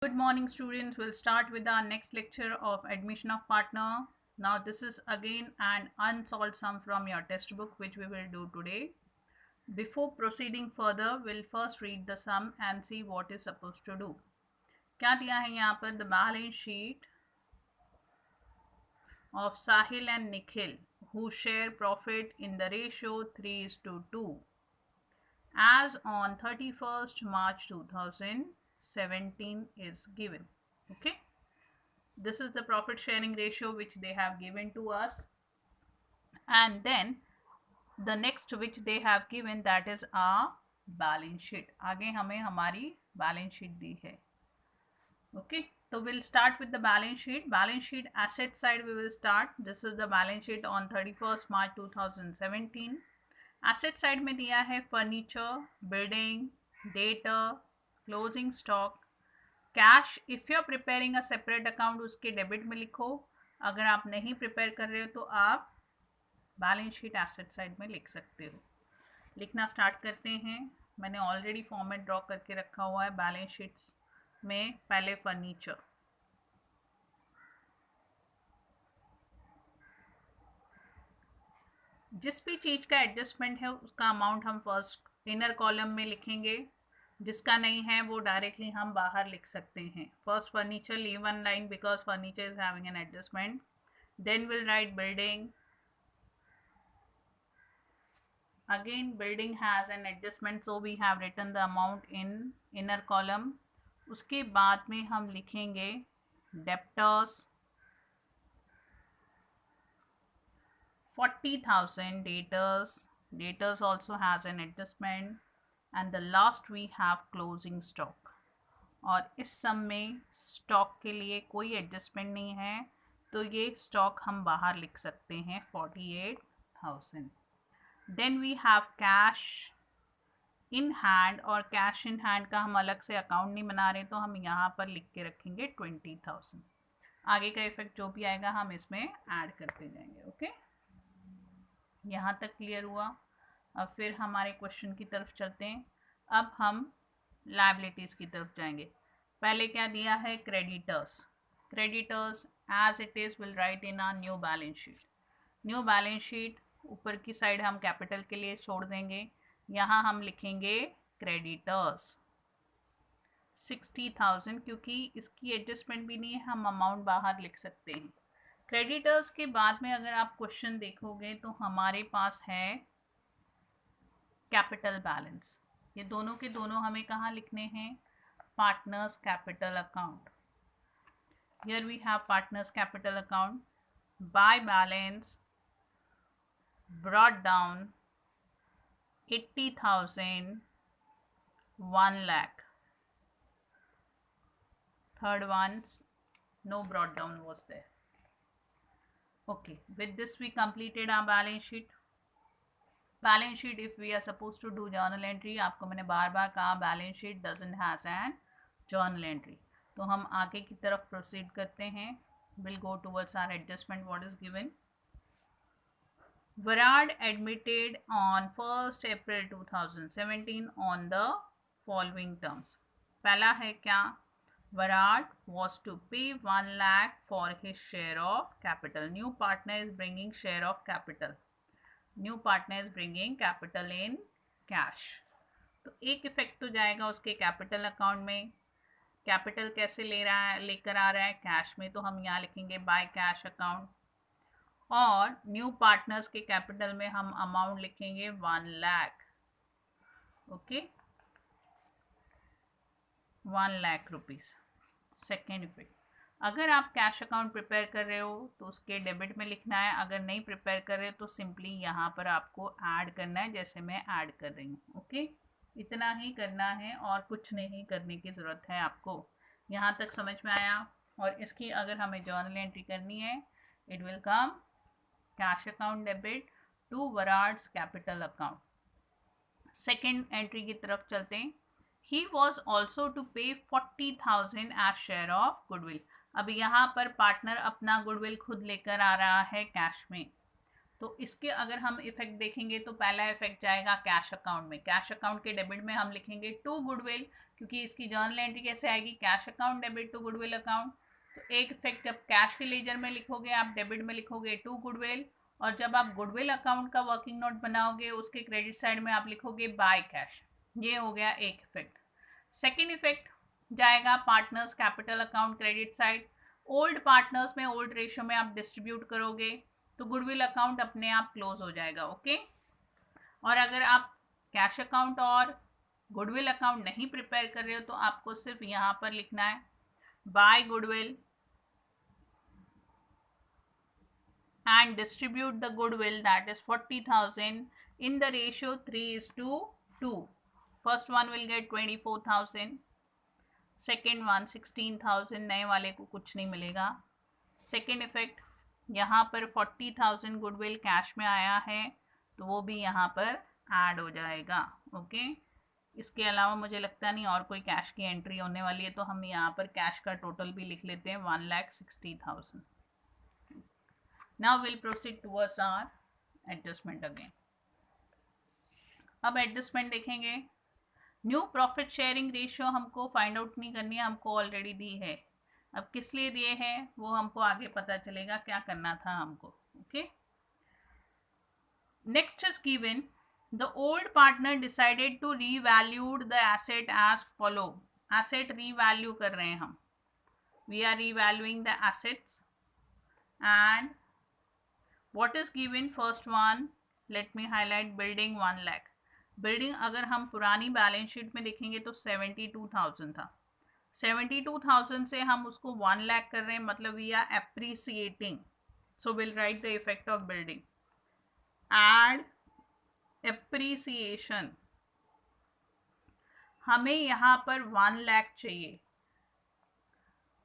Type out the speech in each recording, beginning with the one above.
Good morning students, we'll start with our next lecture of admission of partner. Now this is again an unsolved sum from your textbook which we will do today. Before proceeding further, we'll first read the sum and see what is supposed to do. क्या दिया है यहाँ पर? The balance sheet of Sahil and Nikhil who share profit in the ratio 3:2 as on 31st March 2017 is given. Okay. This is the profit sharing ratio which they have given to us, and then the next which they have given, that is our balance sheet. आगे हमें हमारी balance sheet दी है. Okay, so we'll start with the balance sheet. Balance sheet asset side we will start. This is the balance sheet on 31st March 2017. Asset side में दिया है furniture, building, data, closing stock, cash. If you are preparing a separate account उसके debit में लिखो. अगर आप नहीं prepare कर रहे हो तो आप बैलेंस शीट एसेट साइड में लिख सकते हो. लिखना स्टार्ट करते हैं. मैंने ऑलरेडी फॉर्मेट ड्रॉ करके रखा हुआ है बैलेंस शीट्स में. पहले फर्नीचर, जिस भी चीज़ का एडजस्टमेंट है उसका अमाउंट हम फर्स्ट इनर कॉलम में लिखेंगे. जिसका नहीं है वो डायरेक्टली हम बाहर लिख सकते हैं. First furniture, leave one line because furniture is having an adjustment. Then will write building. Again building has an adjustment, so we have written the amount in inner column. उसके बाद में हम लिखेंगे debtors 40,000. Dators also has an adjustment, and the last we have closing stock. और इस सम में stock के लिए कोई एडजस्टमेंट नहीं है तो ये स्टॉक हम बाहर लिख सकते हैं 48,000. Then we have cash in hand, और कैश इन हैंड का हम अलग से अकाउंट नहीं बना रहे तो हम यहाँ पर लिख के रखेंगे 20,000. आगे का इफेक्ट जो भी आएगा हम इसमें ऐड करते जाएंगे. ओके, यहाँ तक क्लियर हुआ. अब फिर हमारे क्वेश्चन की तरफ चलते हैं. अब हम लायबिलिटीज़ की तरफ जाएंगे. पहले क्या दिया है? Creditors. Creditors as it is will write in our new balance sheet. New balance sheet ऊपर की साइड हम कैपिटल के लिए छोड़ देंगे. यहाँ हम लिखेंगे क्रेडिटर्स 60,000, क्योंकि इसकी एडजस्टमेंट भी नहीं है, हम अमाउंट बाहर लिख सकते हैं. क्रेडिटर्स के बाद में अगर आप क्वेश्चन देखोगे तो हमारे पास है कैपिटल बैलेंस. ये दोनों के दोनों हमें कहाँ लिखने हैं? Partners capital account. Here we have partners capital account. By balance brought down 80,000, 1 lakh. Third one, no brought down was there. Okay, with this we completed our balance sheet. Balance sheet, if we are supposed to do journal entry, आपको मैंने बार बार कहा balance sheet doesn't has an journal entry. तो हम आगे की तरफ proceed करते हैं. We'll go towards our adjustment what is given. Varad admitted on 1st April 2017 on the following terms. पहला है क्या? Varad was to pay 1 lakh for his share of capital. New partner is bringing share of capital. New partner is bringing capital in cash. तो एक effect तो जाएगा उसके capital account में. Capital कैसे लेकर आ रहा है? कैश में. तो हम यहाँ लिखेंगे बाय कैश अकाउंट. और न्यू पार्टनर्स के कैपिटल में हम अमाउंट लिखेंगे 1 lakh. Okay, 1 lakh rupees. Second effect, अगर आप कैश अकाउंट प्रिपेयर कर रहे हो तो उसके डेबिट में लिखना है. अगर नहीं प्रिपेयर कर रहे हो तो सिंपली यहाँ पर आपको ऐड करना है, जैसे मैं ऐड कर रही हूँ. ओके, इतना ही करना है और कुछ नहीं करने की ज़रूरत है आपको. यहाँ तक समझ में आया? और इसकी अगर हमें जर्नल एंट्री करनी है, it will come cash account debit to Varad's capital account. Second entry की तरफ चलते हैं. He was also to pay 40,000 as share of goodwill. अब यहाँ पर पार्टनर अपना गुडविल खुद लेकर आ रहा है कैश में. तो इसके अगर हम इफेक्ट देखेंगे तो पहला इफेक्ट जाएगा कैश अकाउंट में। कैश अकाउंट के डेबिट में हम लिखेंगे टू गुडविल, क्योंकि इसकी जर्नल एंट्री कैसे आएगी, cash account debit to goodwill account. तो एक इफेक्ट जब कैश के लेजर में लिखोगे आप डेबिट में लिखोगे टू गुडविल, और जब आप गुडविल अकाउंट का वर्किंग नोट बनाओगे उसके क्रेडिट साइड में आप लिखोगे बाय कैश। ये हो गया एक इफेक्ट। सेकेंड इफेक्ट जाएगा partners capital account credit side. Old partners में ओल्ड रेशियो में आप डिस्ट्रीब्यूट करोगे तो गुडविल अकाउंट अपने आप क्लोज हो जाएगा। ओके, और अगर आप कैश अकाउंट और गुडविल अकाउंट नहीं प्रिपेयर कर रहे हो तो आपको सिर्फ यहाँ पर लिखना है by goodwill and distribute the goodwill, that is 40,000 in the ratio 3:2. First one will get 24,000, second one 16,000, नए वाले को कुछ नहीं मिलेगा। सेकेंड इफेक्ट यहाँ पर 40,000 गुडविल कैश में आया है तो वो भी यहाँ पर ऐड हो जाएगा। ओके, इसके अलावा मुझे लगता नहीं और कोई कैश की एंट्री होने वाली है, तो हम यहाँ पर कैश का टोटल भी लिख लेते हैं 1,60,000। Now we'll proceed towards our adjustment again. अब एडजस्टमेंट देखेंगे। न्यू प्रॉफिट शेयरिंग रेशियो हमको फाइंड आउट नहीं करनी है, हमको ऑलरेडी दी है। अब किस लिए दिए हैं वो हमको आगे पता चलेगा क्या करना था हमको। Okay, next is given the old partner decided to revalued the asset as follow. Asset revalue कर रहे हैं हम, we are revaluing the assets and what is given first one, let me highlight building 1 lakh। Building अगर हम पुरानी balance sheet में देखेंगे तो 72,000 था। 72,000 से हम उसको 1 लाख कर रहे हैं, मतलब we are appreciating. So will write the effect of building add appreciation. हमें यहाँ पर 1 लाख चाहिए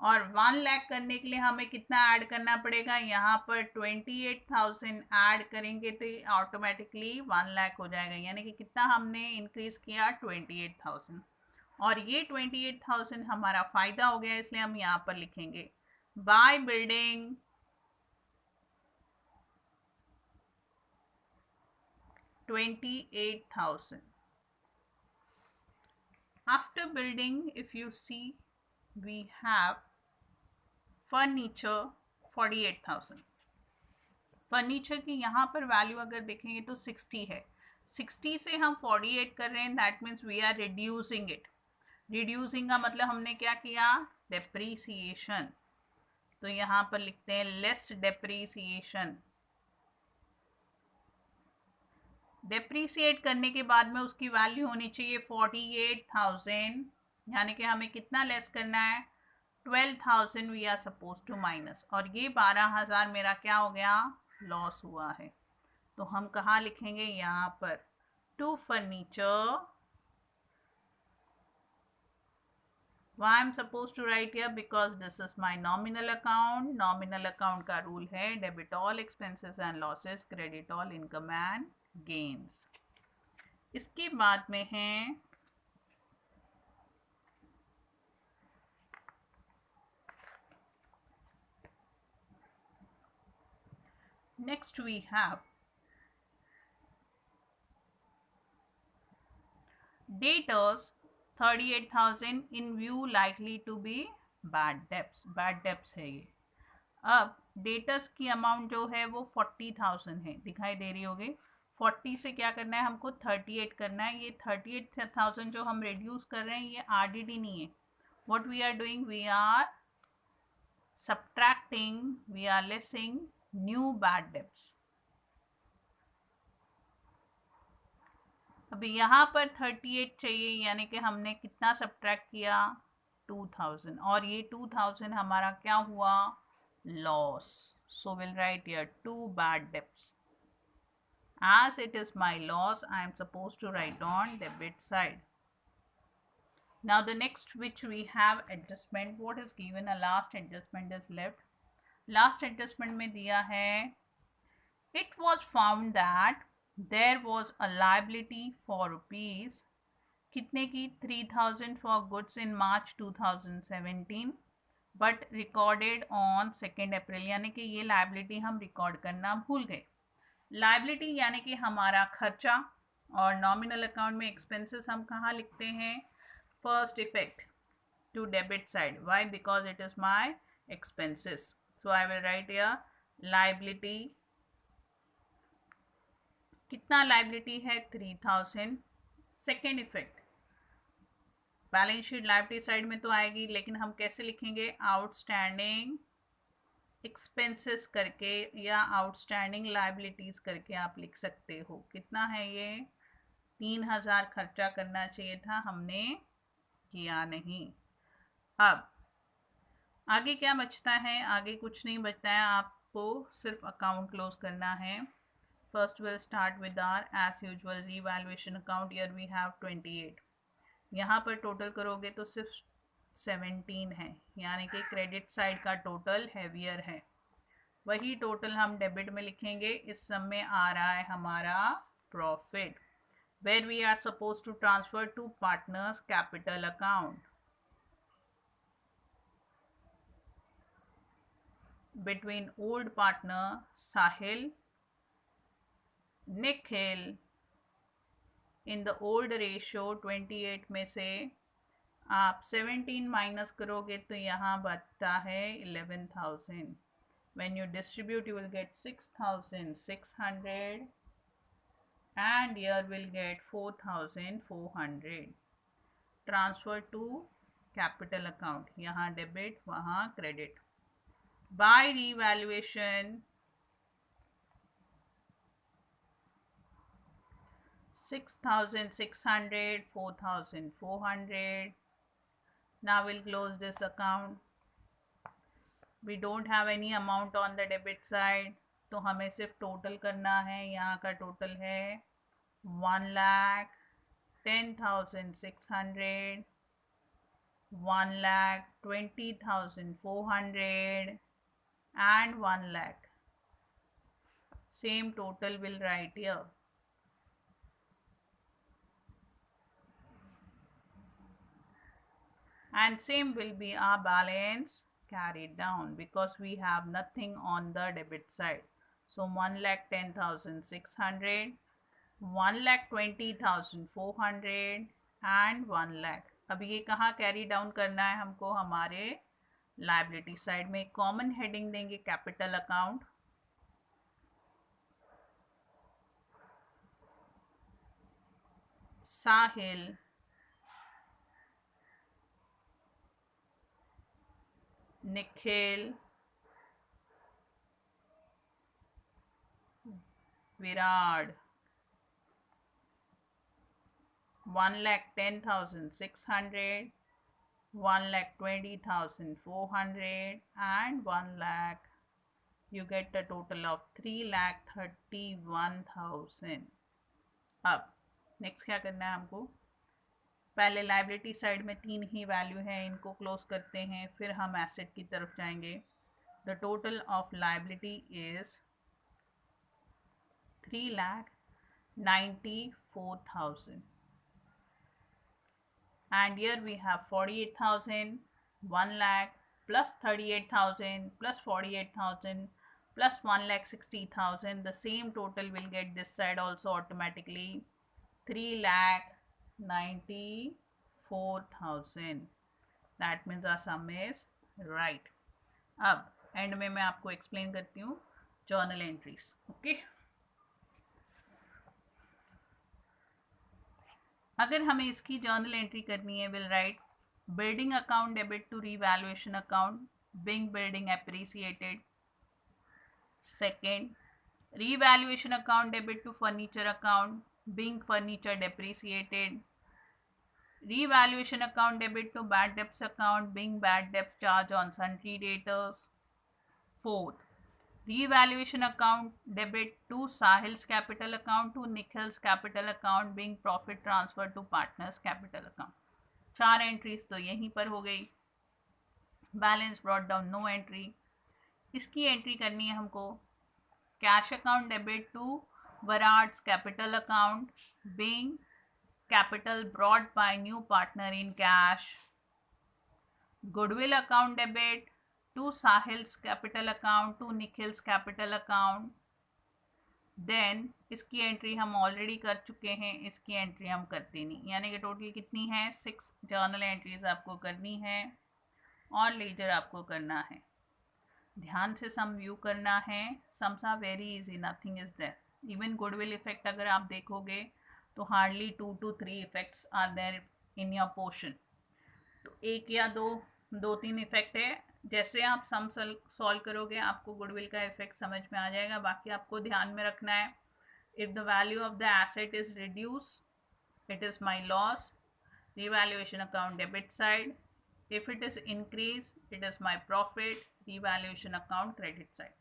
और 1 लाख करने के लिए हमें कितना ऐड करना पड़ेगा, यहाँ पर 28,000 ऐड करेंगे तो ऑटोमेटिकली 1 लाख हो जाएगा। यानी कि कितना हमने इंक्रीज किया 28,000, और ये 28,000 हमारा फायदा हो गया, इसलिए हम यहाँ पर लिखेंगे by building 28,000। After building if you see we have furniture 48,000। Furniture की यहाँ पर वैल्यू अगर देखेंगे तो 60 है, 60 से हम 48 कर रहे हैं, that means we are reducing it. Reducing का मतलब हमने क्या किया, डेप्रीसिएशन। तो यहाँ पर लिखते हैं लेस डेप्रीसिएशन। डेप्रीसिएट करने के बाद में उसकी वैल्यू होनी चाहिए 48,000, यानी कि हमें कितना लेस करना है 12,000 we are suppose to minus, और ये 12,000 मेरा क्या हो गया, लॉस हुआ है। तो हम कहाँ लिखेंगे, यहाँ पर to furniture. Why I'm supposed to write here, because this is my nominal account। nominal account का रूल है debit all expenses and losses, credit all income and gains। इसके बाद में है next we have debtors 38,000 in view likely to be bad debts। bad debts है ये। अब debtors की अमाउंट जो है वो 40,000 है, दिखाई दे रही होगी। 40 से क्या करना है हमको 38 करना है। ये 38,000 जो हम रिड्यूस कर रहे हैं ये आरडीडी नहीं है। What we are doing, we are subtracting, we are lessing new bad debts. अभी यहाँ पर 38 चाहिए, यानी कि हमने कितना सब्ट्रैक्ट किया 2,000, और ये 2,000 हमारा क्या हुआ, loss. So will write here to bad debts. As it is my loss, I am supposed to write on debit side. Now the next which we have adjustment, what is given, a last adjustment is left। last adjustment में दिया है it was found that there was a liability for rupees कितने की 3,000 for goods in March 2017 but recorded on 2nd April, यानी कि ये liability हम record करना भूल गए। लाइबिलिटी यानी कि हमारा खर्चा, और नॉमिनल अकाउंट में एक्सपेंसेस हम कहाँ लिखते हैं? First effect to debit side. Why? Because it is my expenses. So I will write here liability. कितना liability है? 3000. Second effect, balance sheet liability side में तो आएगी, लेकिन हम कैसे लिखेंगे? आउटस्टैंडिंग एक्सपेंसेस करके या आउटस्टैंडिंग लाइबिलिटीज करके आप लिख सकते हो। कितना है ये? 3000 खर्चा करना चाहिए था, हमने किया नहीं। अब आगे क्या बचता है? आगे कुछ नहीं बचता है, आपको सिर्फ अकाउंट क्लोज करना है। First will start with our as usual revaluation account. Year we have 28। यहाँ पर टोटल करोगे तो सिर्फ 17 है, यानी कि क्रेडिट साइड का टोटल हैवियर है। वही टोटल हम डेबिट में लिखेंगे। इस सब में आ रहा है हमारा profit, where we are suppose to transfer to partners capital account between old partner Sahil, Nikhil in the old ratio 28 में से आप 17 माइनस करोगे तो यहाँ बचता है 11,000. When you distribute you will get 6,600 and here will get 4,400. Transfer to capital account. यहाँ debit वहाँ credit. By revaluation 6,600, 4,400. Now we'll close this account. We don't have any amount on the debit side, तो हमें सिर्फ total करना है। यहाँ का total है 1,10,600, 1,20,400 and 1 lakh. Same total will write here. And same will be our balance carried down because we have nothing on the debit side. So 1,10,600, 1,20,400 and 1 lakh. अब ये कहाँ कैरी डाउन करना है हमको? हमारे लाइबिलिटी साइड में common heading देंगे capital account. Sahil, Nikhil, Virat, 1,10,600, 1,20,400 and 1 lakh. You get a total of 3,31,000. अब नेक्स्ट क्या करना है हमको? पहले लाइबिलिटी साइड में 3 ही वैल्यू है, इनको क्लोज करते हैं, फिर हम एसेट की तरफ जाएंगे। The total of liability is 3,94,000 and here we have 48,000, 1 lakh plus 38,000 plus 48,000 plus 1,60,000. The same total will get this side also automatically, 3,94,000. That means our sum is right. अब एंड में मैं आपको एक्सप्लेन करती हूँ journal entries. Okay, अगर हमें इसकी journal entry करनी है, will write building account debit to revaluation account, being building appreciated. Second, revaluation account debit to furniture account, being furniture depreciated. Revaluation account debit to bad debts account, being bad debts charge on sundry debtors. Fourth, revaluation account debit to Sahil's capital account to Nikhil's capital account, being profit transfer to partners capital account. 4 entries तो यहीं पर हो गई। Balance brought down, no entry. इसकी entry करनी है हमको। Cash account debit to Varad's capital account, being capital brought by new partner in cash. Goodwill account debit to Sahil's capital account to Nikhil's capital account. Then इसकी entry हम already कर चुके हैं, इसकी एंट्री हम करते नहीं, यानी कि टोटल कितनी है 6 जर्नल एंट्रीज आपको करनी है और लेजर आपको करना है। ध्यान से सम व्यू करना है, sums are very easy, nothing is there. Even goodwill effect अगर आप देखोगे तो hardly 2 to 3 effects are there in your portion. तो एक या दो तीन इफेक्ट है। जैसे आप सम सॉल्व करोगे आपको गुडविल का इफेक्ट समझ में आ जाएगा। बाकी आपको ध्यान में रखना है, if the value of the asset is reduce it is my loss, revaluation account debit side. If it is increase it is my profit, revaluation account credit side.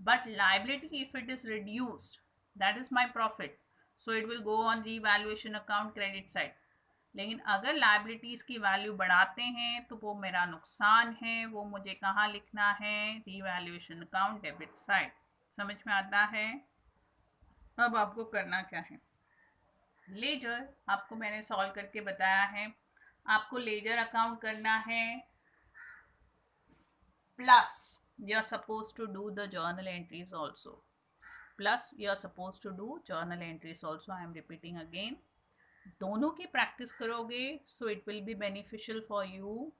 But liability if it is reduced that is my profit, so it will go on revaluation account credit side. लेकिन अगर liabilities की value बढ़ाते हैं तो वो मेरा नुकसान है, वो मुझे कहाँ लिखना है, रीवैल्यूएशन अकाउंट डेबिट साइड। समझ में आता है? अब आपको करना क्या है, लेजर आपको मैंने सॉल्व करके बताया है। आपको लेजर अकाउंट करना है plus you are suppose to do the journal entries also, plus you are suppose to do journal entries also. I am repeating again, दोनों की प्रैक्टिस करोगे so it will be beneficial for you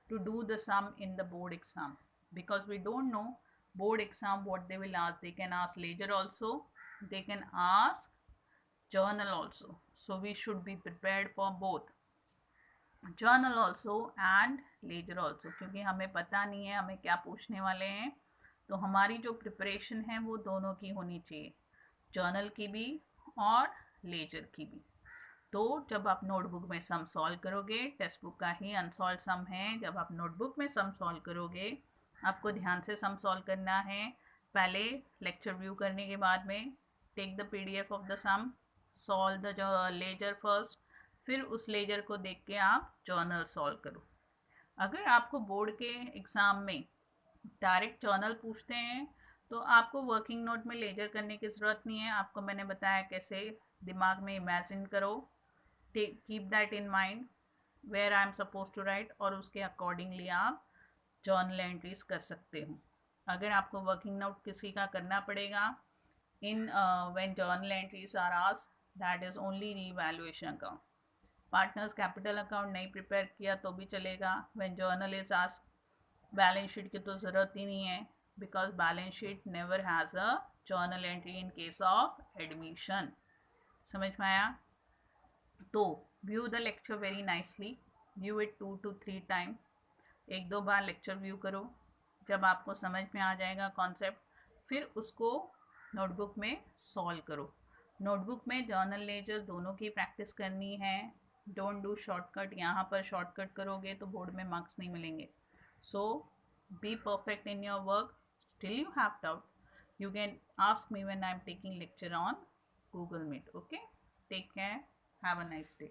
to do the sum in the board exam, because we don't know board exam what they will ask. They can ask ledger also, they can ask journal also, so we should be prepared for both journal also and ledger also, क्योंकि हमें पता नहीं है हमें क्या पूछने वाले हैं। तो हमारी जो प्रिपरेशन है वो दोनों की होनी चाहिए, जर्नल की भी और लेजर की भी। तो जब आप नोटबुक में सम सॉल्व करोगे, टेक्स्ट बुक का ही अनसॉल्व सम है, जब आप नोटबुक में सम सॉल्व करोगे आपको ध्यान से सम सॉल्व करना है। पहले लेक्चर व्यू करने के बाद में take the PDF of the sum, solve the ledger first, फिर उस लेजर को देख के आप जर्नल सॉल्व करो। अगर आपको बोर्ड के एग्ज़ाम में डायरेक्ट जर्नल पूछते हैं तो आपको वर्किंग नोट में लेजर करने की ज़रूरत नहीं है। आपको मैंने बताया कैसे दिमाग में इमेजिन करो, keep that in mind where I am suppose to write, और उसके अकॉर्डिंगली आप जर्नल एंट्रीज कर सकते हो। अगर आपको वर्किंग नोट किसी का करना पड़ेगा in when journal entries are asked, that is only revaluation account. Partners capital account नहीं प्रिपेयर किया तो भी चलेगा। When journal is asked, balance sheet की तो ज़रूरत ही नहीं है, because balance sheet never has a journal entry in case of admission. समझ में आया? तो view the lecture very nicely, view it 2 to 3 time, एक दो बार लेक्चर व्यू करो। जब आपको समझ में आ जाएगा कॉन्सेप्ट, फिर उसको नोटबुक में सॉल्व करो। नोटबुक में जर्नल लेजर दोनों की प्रैक्टिस करनी है। डोंट डू शॉर्टकट, यहाँ पर शॉर्टकट करोगे तो बोर्ड में मार्क्स नहीं मिलेंगे। So be perfect in your work. Still you have doubt, you can ask me when I'm taking lecture on Google Meet. Okay, take care, have a nice day.